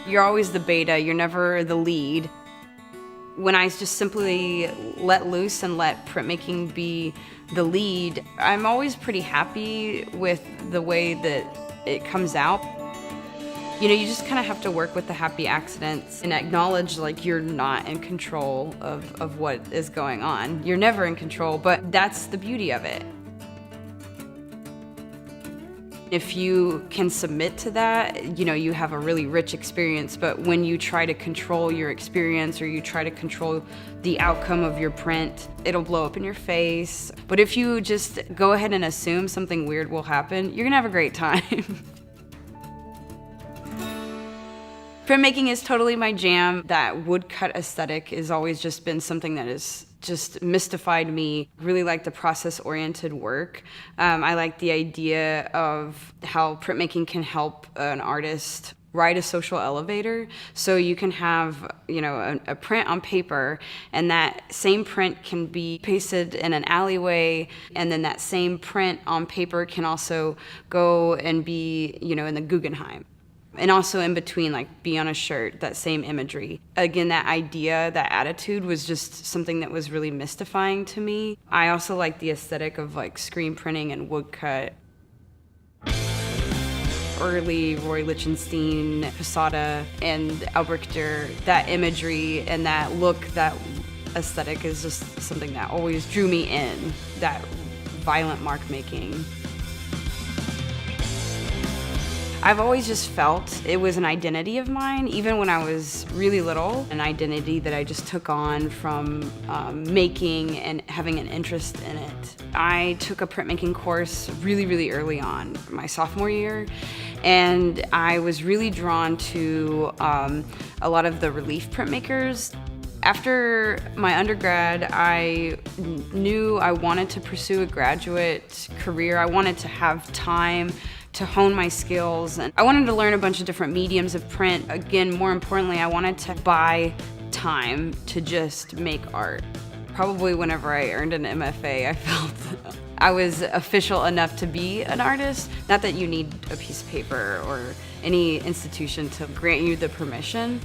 You're always the beta, you're never the lead. When I just simply let loose and let printmaking be the lead, I'm always pretty happy with the way that it comes out. You know, you just kind of have to work with the happy accidents and acknowledge like you're not in control of what is going on. You're never in control, but that's the beauty of it. If you can submit to that, you know, you have a really rich experience, but when you try to control your experience or you try to control the outcome of your print, it'll blow up in your face. But if you just go ahead and assume something weird will happen, you're gonna have a great time. Printmaking is totally my jam. That woodcut aesthetic has always just been something that has just mystified me. Really like the process-oriented work. I like the idea of how printmaking can help an artist ride a social elevator. So you can have, you know, a print on paper, and that same print can be pasted in an alleyway, and then that same print on paper can also go and be, you know, in the Guggenheim. And also in between, like, be on a shirt, that same imagery. Again, that idea, that attitude was just something that was really mystifying to me. I also like the aesthetic of, like, screen printing and woodcut. Early Roy Lichtenstein, Posada, and Albrecht Dürer, that imagery and that look, that aesthetic is just something that always drew me in, that violent mark making. I've always just felt it was an identity of mine, even when I was really little, an identity that I just took on from making and having an interest in it. I took a printmaking course really, really early on, my sophomore year, and I was really drawn to a lot of the relief printmakers. After my undergrad, I knew I wanted to pursue a graduate career. I wanted to have time to hone my skills, and I wanted to learn a bunch of different mediums of print. Again, more importantly, I wanted to buy time to just make art. Probably whenever I earned an MFA, I felt I was official enough to be an artist. Not that you need a piece of paper or any institution to grant you the permission.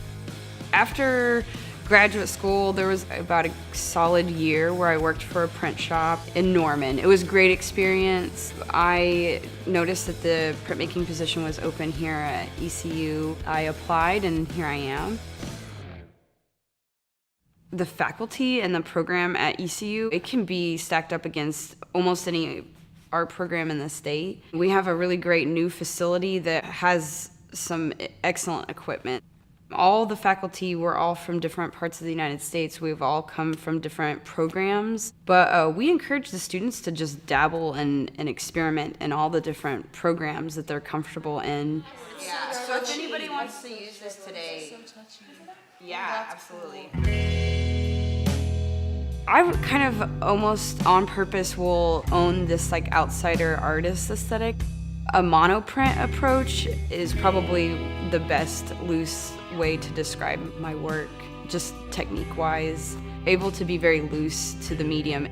After graduate school, there was about a solid year where I worked for a print shop in Norman. It was a great experience. I noticed that the printmaking position was open here at ECU. I applied, and here I am. The faculty and the program at ECU, it can be stacked up against almost any art program in the state. We have a really great new facility that has some excellent equipment. All the faculty were all from different parts of the United States. We've all come from different programs, but we encourage the students to just dabble and experiment in all the different programs that they're comfortable in. Yeah, so if anybody wants to use this today, yeah, absolutely. I kind of almost on purpose will own this like outsider artist aesthetic. A monoprint approach is probably the best loose way to describe my work, just technique-wise, able to be very loose to the medium.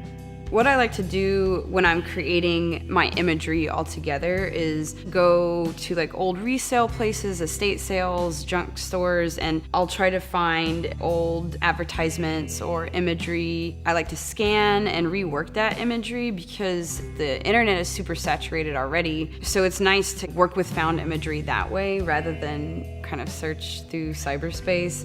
What I like to do when I'm creating my imagery altogether is go to like old resale places, estate sales, junk stores, and I'll try to find old advertisements or imagery. I like to scan and rework that imagery because the internet is super saturated already. So it's nice to work with found imagery that way rather than kind of search through cyberspace.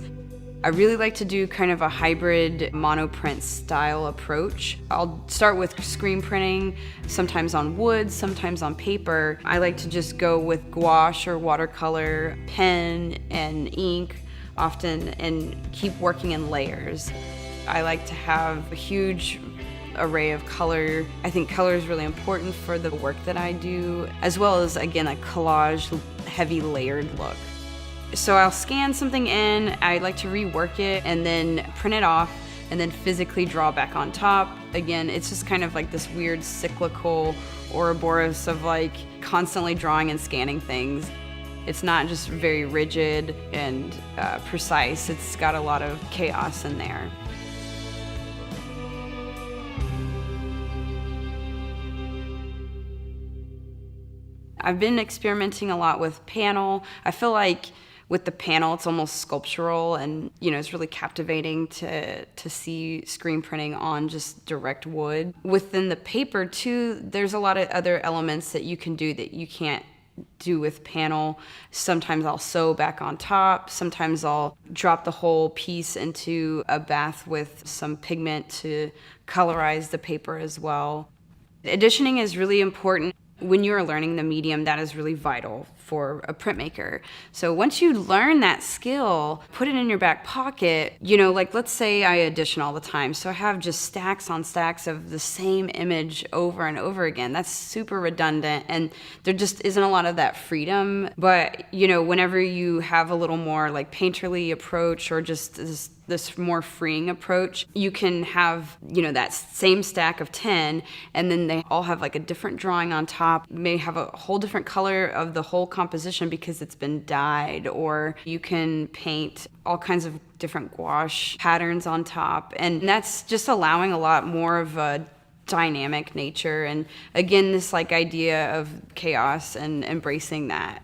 I really like to do kind of a hybrid monoprint style approach. I'll start with screen printing, sometimes on wood, sometimes on paper. I like to just go with gouache or watercolor, pen and ink often, and keep working in layers. I like to have a huge array of color. I think color is really important for the work that I do, as well as, again, a collage, heavy layered look. So I'll scan something in, I like to rework it and then print it off and then physically draw back on top. Again, it's just kind of like this weird cyclical Ouroboros of like constantly drawing and scanning things. It's not just very rigid and precise, it's got a lot of chaos in there. I've been experimenting a lot with panel. I feel like With the panel, it's almost sculptural, and it's really captivating to see screen printing on just direct wood. Within the paper too, there's a lot of other elements that you can do that you can't do with panel. Sometimes I'll sew back on top. Sometimes I'll drop the whole piece into a bath with some pigment to colorize the paper as well. Additioning is really important. When you're learning the medium, that is really vital for a printmaker. So once you learn that skill, put it in your back pocket. Like let's say I edition all the time, so I have just stacks on stacks of the same image over and over again. That's super redundant, and there just isn't a lot of that freedom. But whenever you have a little more like painterly approach, or just this more freeing approach, you can have that same stack of 10, and then they all have like a different drawing on top, may have a whole different color of the whole composition because it's been dyed, or you can paint all kinds of different gouache patterns on top, and that's just allowing a lot more of a dynamic nature, and again, this like idea of chaos and embracing that.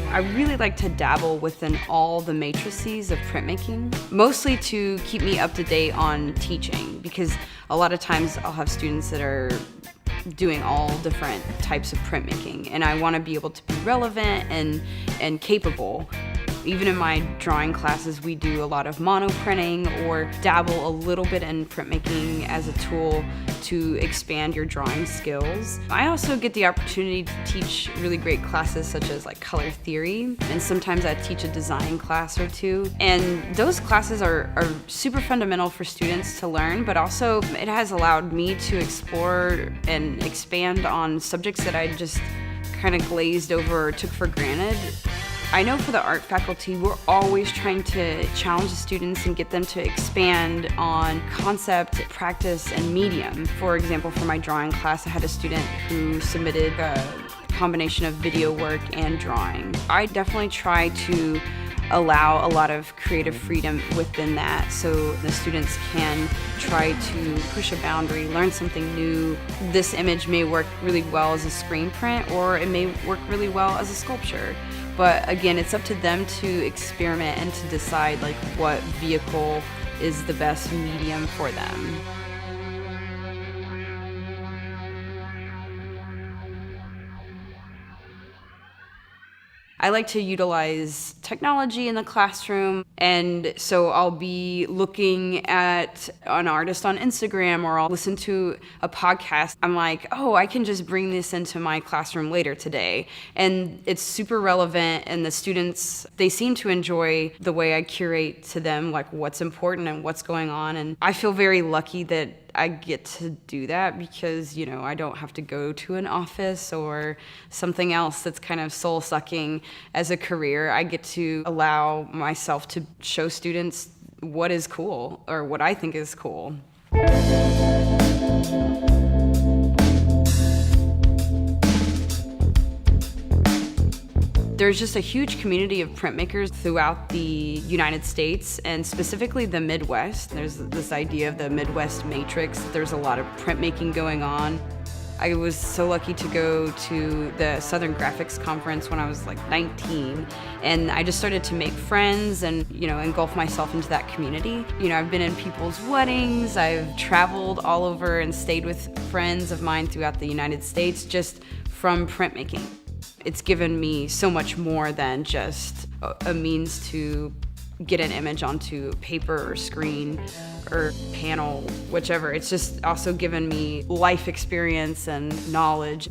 I really like to dabble within all the matrices of printmaking, mostly to keep me up to date on teaching, because a lot of times I'll have students that are doing all different types of printmaking, and I want to be able to be relevant and capable. Even in my drawing classes, we do a lot of mono printing or dabble a little bit in printmaking as a tool to expand your drawing skills. I also get the opportunity to teach really great classes such as like color theory, and sometimes I teach a design class or two. And those classes are super fundamental for students to learn, but also it has allowed me to explore and expand on subjects that I just kind of glazed over or took for granted. I know for the art faculty, we're always trying to challenge the students and get them to expand on concept, practice, and medium. For example, for my drawing class, I had a student who submitted a combination of video work and drawing. I definitely try to allow a lot of creative freedom within that, so the students can try to push a boundary, learn something new. This image may work really well as a screen print, or it may work really well as a sculpture. But again, it's up to them to experiment and to decide like what vehicle is the best medium for them. I like to utilize technology in the classroom, and so I'll be looking at an artist on Instagram, or I'll listen to a podcast. I'm like, oh, I can just bring this into my classroom later today. And it's super relevant, and the students, they seem to enjoy the way I curate to them like what's important and what's going on. And I feel very lucky that I get to do that because, I don't have to go to an office or something else that's kind of soul-sucking as a career. I get to allow myself to show students what is cool, or what I think is cool. There's just a huge community of printmakers throughout the United States, and specifically the Midwest. There's this idea of the Midwest Matrix. There's a lot of printmaking going on. I was so lucky to go to the Southern Graphics Conference when I was like 19, and I just started to make friends and, engulf myself into that community. I've been in people's weddings, I've traveled all over and stayed with friends of mine throughout the United States just from printmaking. It's given me so much more than just a means to get an image onto paper or screen or panel, whichever. It's just also given me life experience and knowledge.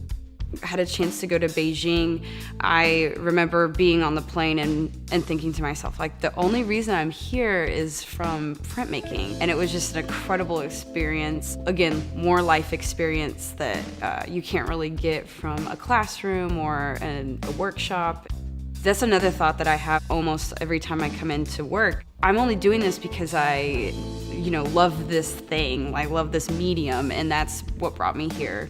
had a chance to go to Beijing, I remember being on the plane and thinking to myself, like, the only reason I'm here is from printmaking. And it was just an incredible experience. Again, more life experience that you can't really get from a classroom or a workshop. That's another thought that I have almost every time I come into work. I'm only doing this because I, love this thing. I love this medium, and that's what brought me here.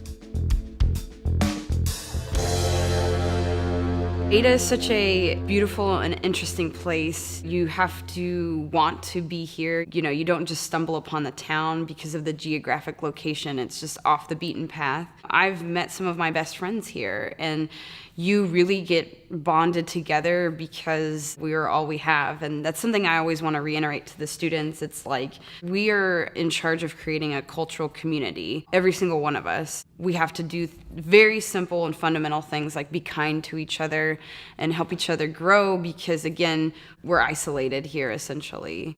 Ada is such a beautiful and interesting place. You have to want to be here. You don't just stumble upon the town because of the geographic location. It's just off the beaten path. I've met some of my best friends here, and you really get bonded together because we are all we have. And that's something I always want to reiterate to the students. It's like, we are in charge of creating a cultural community, every single one of us. We have to do very simple and fundamental things like be kind to each other and help each other grow, because again, we're isolated here essentially.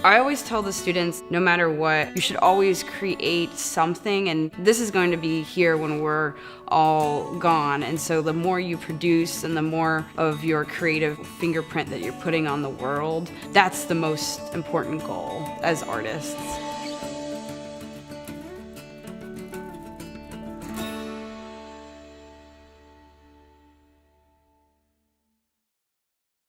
I always tell the students, no matter what, you should always create something, and this is going to be here when we're all gone. And so the more you produce and the more of your creative fingerprint that you're putting on the world, that's the most important goal as artists.